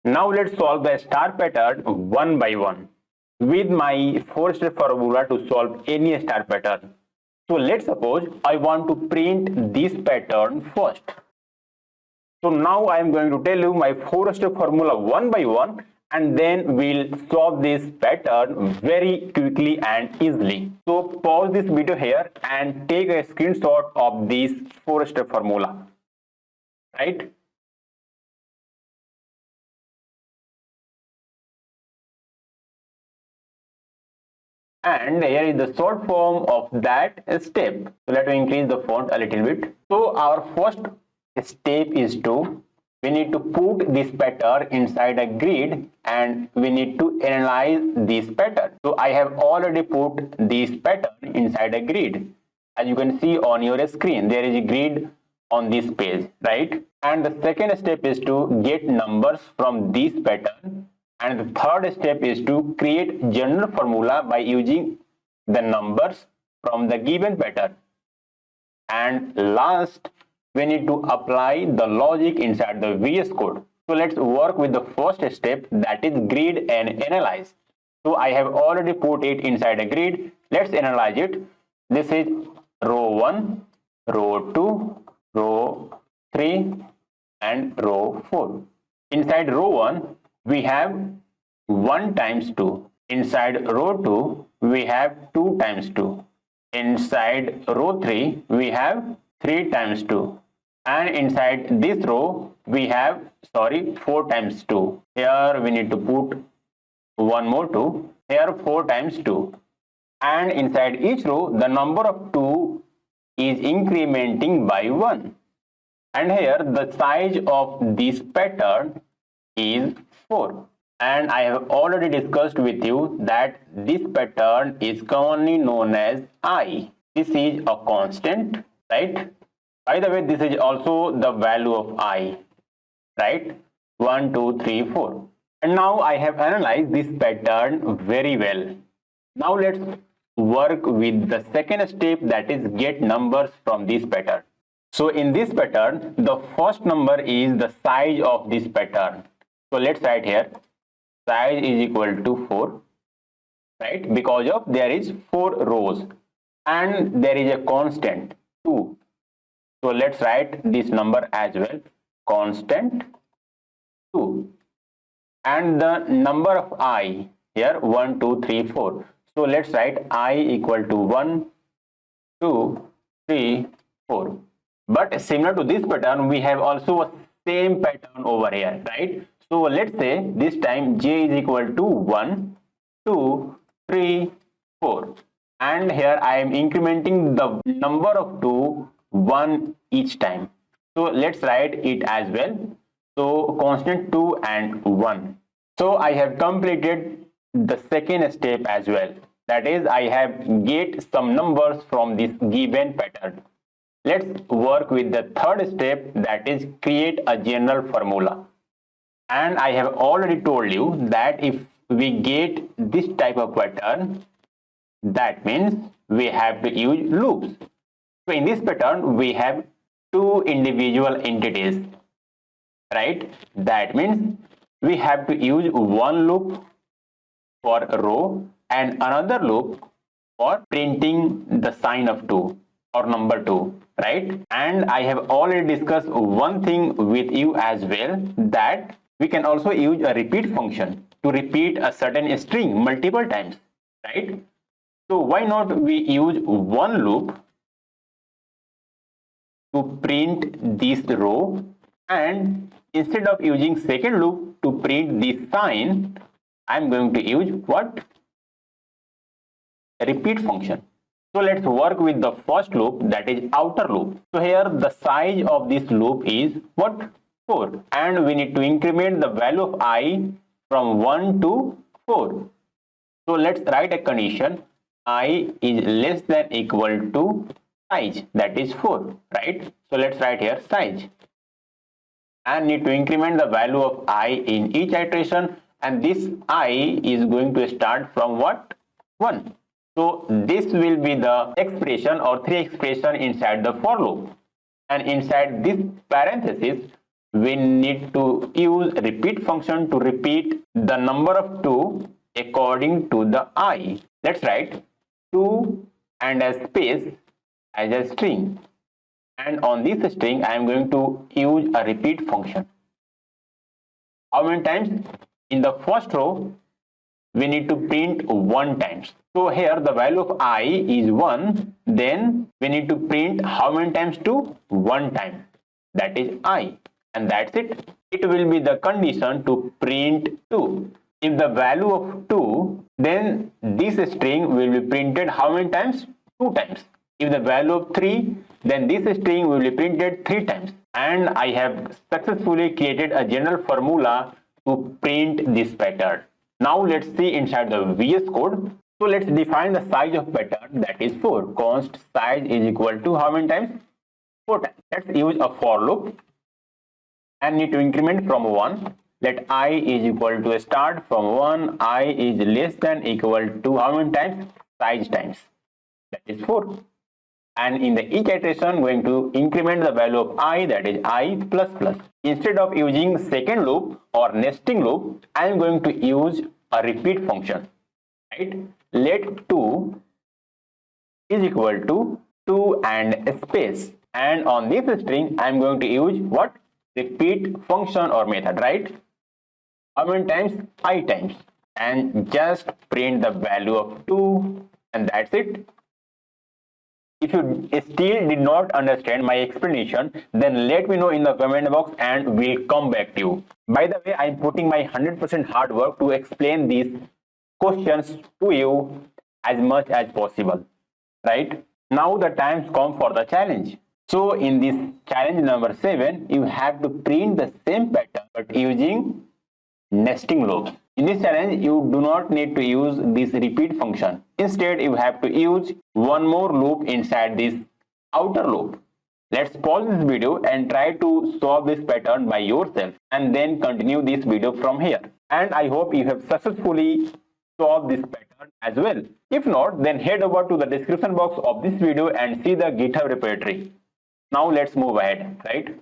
Now let's solve the star pattern one by one with my four-step formula to solve any star pattern. So let's suppose I want to print this pattern first. So now I am going to tell you my four-step formula one by one, and then we'll solve this pattern very quickly and easily. So pause this video here and take a screenshot of this four-step formula, right? And here is the short form of that step. So let me increase the font a little bit. So our first step is we need to put this pattern inside a grid and we need to analyze this pattern. So I have already put this pattern inside a grid. As you can see on your screen, there is a grid on this page, right? And the second step is to get numbers from this pattern. And the third step is to create general formula by using the numbers from the given pattern. And last, we need to apply the logic inside the VS Code. So let's work with the first step, that is grid and analyze. So I have already put it inside a grid. Let's analyze it. This is row 1, row 2, row 3 and row 4. Inside row 1, we have 1 times 2. Inside row 2, we have 2 times 2. Inside row 3, we have 3 times 2. And inside this row, we have, 4 times 2. Here we need to put one more 2. Here 4 times 2. And inside each row, the number of 2 is incrementing by 1. And here the size of this pattern is 4. And I have already discussed with you that this pattern is commonly known as I. This is a constant, right? By the way, this is also the value of I, right? 1, 2, 3, 4. And now I have analyzed this pattern very well. Now let's work with the second step, that is get numbers from this pattern. So in this pattern, the first number is the size of this pattern. So let's write here, size is equal to 4, right? Because of there is 4 rows and there is a constant 2. So let's write this number as well, constant 2. And the number of I here 1, 2, 3, 4. So let's write I equal to 1, 2, 3, 4. But similar to this pattern, we have also a same pattern over here, right? So let's say this time j is equal to 1, 2, 3, 4. And here I am incrementing the number of 2 1 each time. So let's write it as well. So constant 2 and 1. So I have completed the second step as well. That is, I have get some numbers from this given pattern. Let's work with the third step, that is create a general formula. And I have already told you that if we get this type of pattern, that means we have to use loops. So in this pattern, we have 2 individual entities, right? That means we have to use one loop for row and another loop for printing the sign of 2 or number 2, right? And I have already discussed one thing with you as well, that we can also use a repeat function to repeat a certain string multiple times, right? So why not we use one loop to print this row, and instead of using second loop to print this sign, I'm going to use what? A repeat function. So let's work with the first loop, that is outer loop. So here the size of this loop is what? 4. And we need to increment the value of I from 1 to 4. So let's write a condition, I is less than equal to size, that is 4, right? So let's write here size. And need to increment the value of I in each iteration, and this I is going to start from what? 1. So this will be the expression or 3 expression inside the for loop. And inside this parenthesis, we need to use repeat function to repeat the number of 2 according to the I. Let's write 2 and a space as a string, and on this string I am going to use a repeat function. How many times? In the first row we need to print 1 times. So here the value of I is 1, then we need to print how many times? 2? 1 time, that is I, and that's it. It will be the condition to print 2. If the value of 2, then this string will be printed how many times? 2 times. If the value of 3, then this string will be printed 3 times. And I have successfully created a general formula to print this pattern. Now let's see inside the VS Code. So let's define the size of pattern, that is 4. Const size is equal to how many times? 4 times. Let's use a for loop and need to increment from 1. Let I is equal to start from 1. I is less than equal to how many times? Size times, that is 4. And in the each iteration going to increment the value of I, that is I plus plus. Instead of using second loop or nesting loop, I am going to use a repeat function, right? Let 2 is equal to 2 and a space, and on this string I am going to use what? Repeat function or method, right? How many times? I times, and just print the value of 2, and that's it. If you still did not understand my explanation, then let me know in the comment box and we'll come back to you. By the way, I'm putting my 100% hard work to explain these questions to you as much as possible, right? Now the time's come for the challenge. So in this challenge number 7, you have to print the same pattern but using nesting loops. In this challenge, you do not need to use this repeat function. Instead, you have to use one more loop inside this outer loop. Let's pause this video and try to solve this pattern by yourself, and then continue this video from here. And I hope you have successfully solved this pattern as well. If not, then head over to the description box of this video and see the GitHub repository. Now let's move ahead, right?